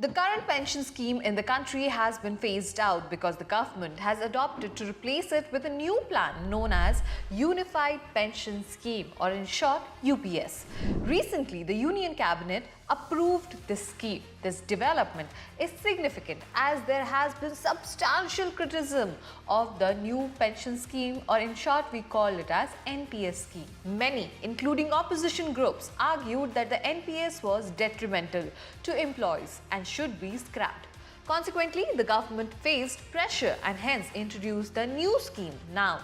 The current pension scheme in the country has been phased out because the government has adopted to replace it with a new plan known as Unified Pension Scheme, or in short UPS. Recently, the Union Cabinet approved this scheme. This development is significant as there has been substantial criticism of the new pension scheme, or in short we call it as NPS scheme. Many, including opposition groups, argued that the NPS was detrimental to employees and should be scrapped. Consequently, the government faced pressure and hence introduced the new scheme now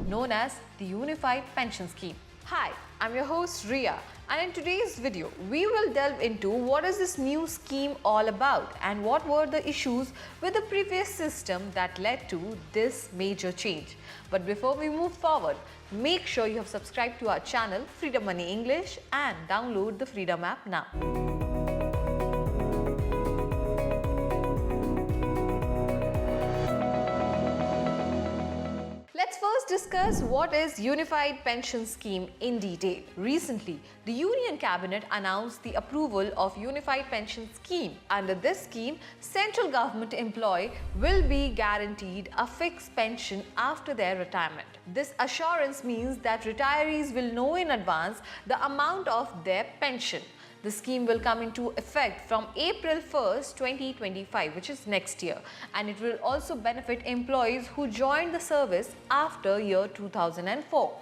known as the Unified Pension Scheme. Hi, I'm your host Ria, and in today's video we will delve into what is this new scheme all about and what were the issues with the previous system that led to this major change. But before we move forward, make sure you have subscribed to our channel Freedom Money English and download the Freedom app now. Let's first discuss what is Unified Pension Scheme in detail. Recently, the Union Cabinet announced the approval of Unified Pension Scheme. Under this scheme, central government employee will be guaranteed a fixed pension after their retirement. This assurance means that retirees will know in advance the amount of their pension. The scheme will come into effect from April 1st, 2025, which is next year, and it will also benefit employees who joined the service after year 2004.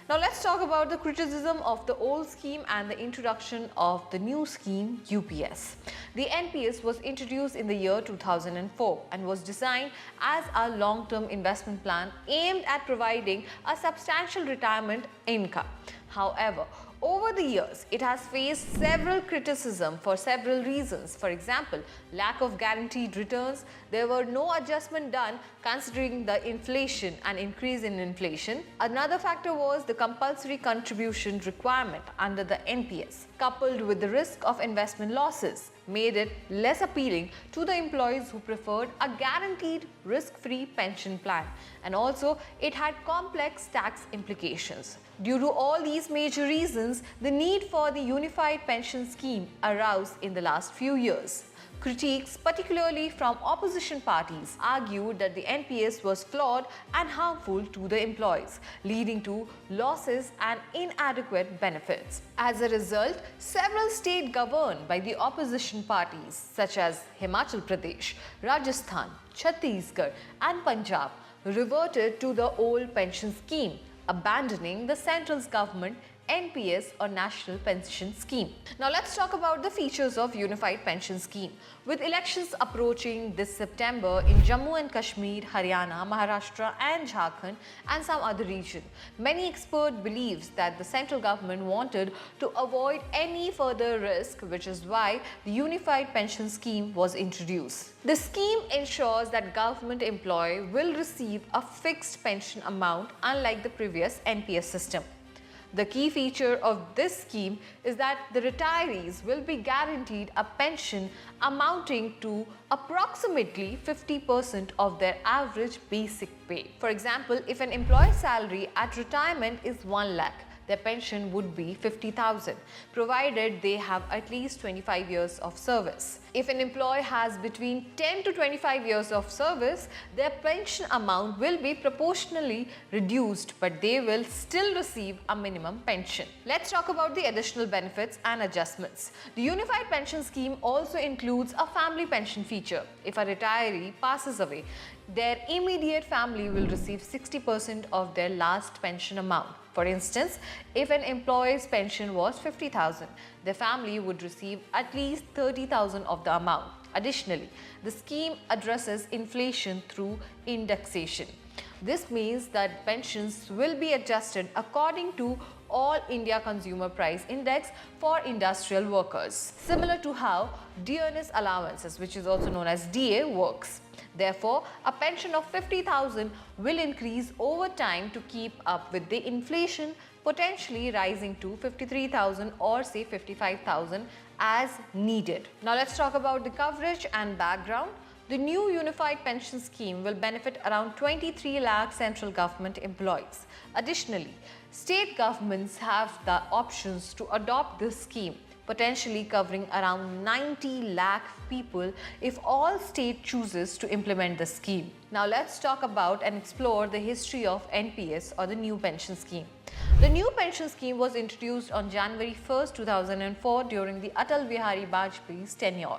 Now let's talk about the criticism of the old scheme and the introduction of the new scheme UPS. The NPS was introduced in the year 2004 and was designed as a long-term investment plan aimed at providing a substantial retirement income. However, over the years, it has faced several criticism for several reasons. For example, lack of guaranteed returns. There were no adjustment done considering the inflation and increase in inflation. Another factor was the compulsory contribution requirement under the NPS, coupled with the risk of investment losses, made it less appealing to the employees who preferred a guaranteed risk-free pension plan, and also it had complex tax implications. Due to all these major reasons, the need for the Unified Pension Scheme arose in the last few years. Critiques, particularly from opposition parties, argued that the NPS was flawed and harmful to the employees, leading to losses and inadequate benefits. As a result, several states governed by the opposition parties such as Himachal Pradesh, Rajasthan, Chhattisgarh and Punjab reverted to the old pension scheme, abandoning the central government NPS, or National Pension Scheme. Now let's talk about the features of Unified Pension Scheme. With elections approaching this September in Jammu and Kashmir, Haryana, Maharashtra and Jharkhand and some other region, many experts believes that the central government wanted to avoid any further risk, which is why the Unified Pension Scheme was introduced. The scheme ensures that government employee will receive a fixed pension amount, unlike the previous NPS system. The key feature of this scheme is that the retirees will be guaranteed a pension amounting to approximately 50% of their average basic pay. For example, if an employee's salary at retirement is 1 lakh, their pension would be 50,000, provided they have at least 25 years of service. If an employee has between 10 to 25 years of service, their pension amount will be proportionally reduced, but they will still receive a minimum pension. Let's talk about the additional benefits and adjustments. The Unified Pension Scheme also includes a family pension feature. If a retiree passes away, their immediate family will receive 60% of their last pension amount. For instance, if an employee's pension was 50,000, the family would receive at least 30,000 of the amount. Additionally, the scheme addresses inflation through indexation. This means that pensions will be adjusted according to All India Consumer Price Index for industrial workers, similar to how dearness allowances, which is also known as DA, works. Therefore, a pension of 50,000 will increase over time to keep up with the inflation, potentially rising to 53,000 or say 55,000 as needed. Now let's talk about the coverage and background. The new Unified Pension Scheme will benefit around 23 lakh central government employees. Additionally, state governments have the options to adopt this scheme potentially covering around 90 lakh people if all state chooses to implement the scheme. Now let's talk about and explore the history of NPS, or the new pension scheme. The new pension scheme was introduced on January 1, 2004 during the Atal Bihari Vajpayee's tenure.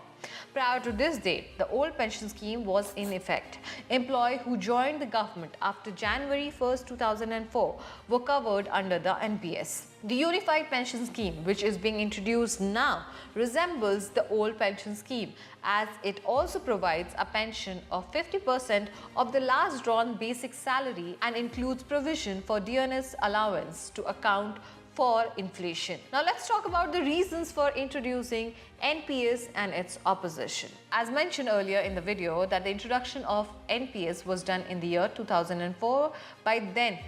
Prior to this date, the old pension scheme was in effect. Employees who joined the government after January 1, 2004 were covered under the NPS. The unified pension scheme, which is being introduced now, resembles the old pension scheme, as it also provides a pension of 50% of the last drawn basic salary and includes provision for dearness allowance to account for inflation. Now let's talk about the reasons for introducing NPS and its opposition. As mentioned earlier in the video, that the introduction of NPS was done in the year 2004 by then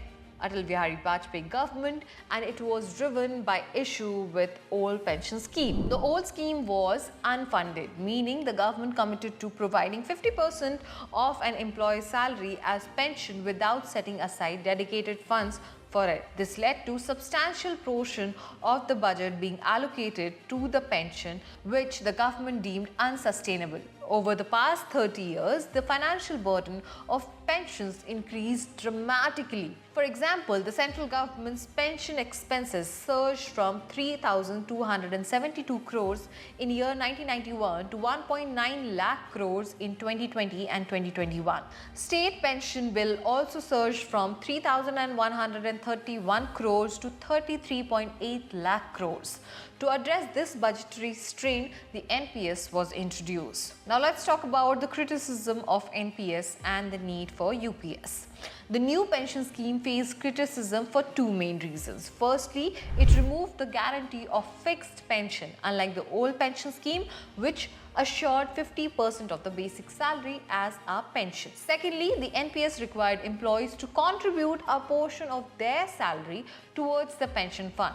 Atal Bihari Vajpayeee government, and it was driven by issue with old pension scheme. The old scheme was unfunded, meaning the government committed to providing 50% of an employee's salary as pension without setting aside dedicated funds for it. This led to substantial portion of the budget being allocated to the pension, which the government deemed unsustainable. Over the past 30 years, the financial burden of pensions increased dramatically. For example, the central government's pension expenses surged from 3,272 crores in year 1991 to 1.9 lakh crores in 2020 and 2021. State pension bill also surged from 3,131 crores to 33.8 lakh crores. To address this budgetary strain, the NPS was introduced. Now let's talk about the criticism of NPS and the need for UPS. The new pension scheme faced criticism for two main reasons. Firstly, it removed the guarantee of fixed pension, unlike the old pension scheme, which assured 50% of the basic salary as a pension. Secondly, the NPS required employees to contribute a portion of their salary towards the pension fund.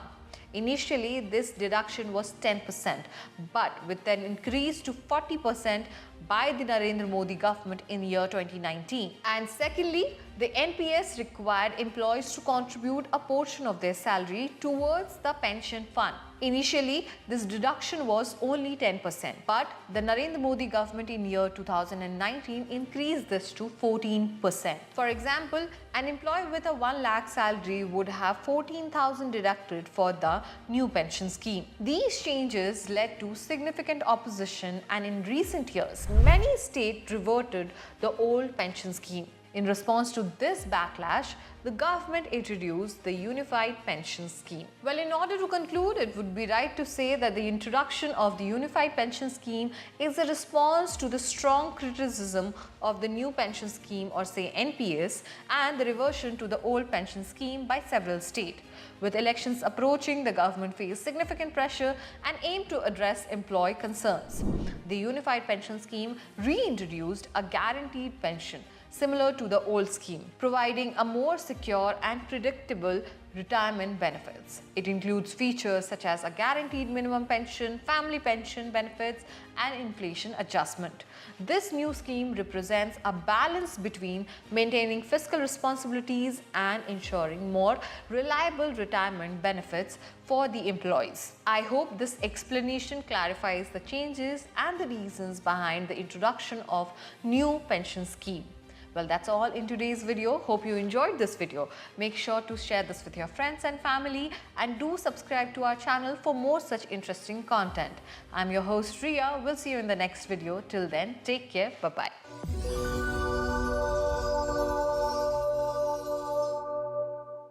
Initially, this deduction was 10%, but with an increase to 40% by the Narendra Modi government in year 2019. And secondly, the NPS required employees to contribute a portion of their salary towards the pension fund. Initially, this deduction was only 10%, but the Narendra Modi government in year 2019 increased this to 14%. For example, an employee with a 1 lakh salary would have 14,000 deducted for the new pension scheme. These changes led to significant opposition, and in recent years, many states reverted the old pension scheme. In response to this backlash, the government introduced the unified pension scheme. Well, in order to conclude, it would be right to say that the introduction of the unified pension scheme is a response to the strong criticism of the new pension scheme, or say NPS, and the reversion to the old pension scheme by several states. With elections approaching, the government faced significant pressure and aimed to address employee concerns. The unified pension scheme reintroduced a guaranteed pension similar to the old scheme, providing a more secure and predictable retirement benefits. It includes features such as a guaranteed minimum pension, family pension benefits, and inflation adjustment. This new scheme represents a balance between maintaining fiscal responsibilities and ensuring more reliable retirement benefits for the employees. I hope this explanation clarifies the changes and the reasons behind the introduction of new pension scheme. Well, that's all in today's video. Hope you enjoyed this video. Make sure to share this with your friends and family, and do subscribe to our channel for more such interesting content. I'm your host Riya. We'll see you in the next video. Till then, take care. Bye-bye.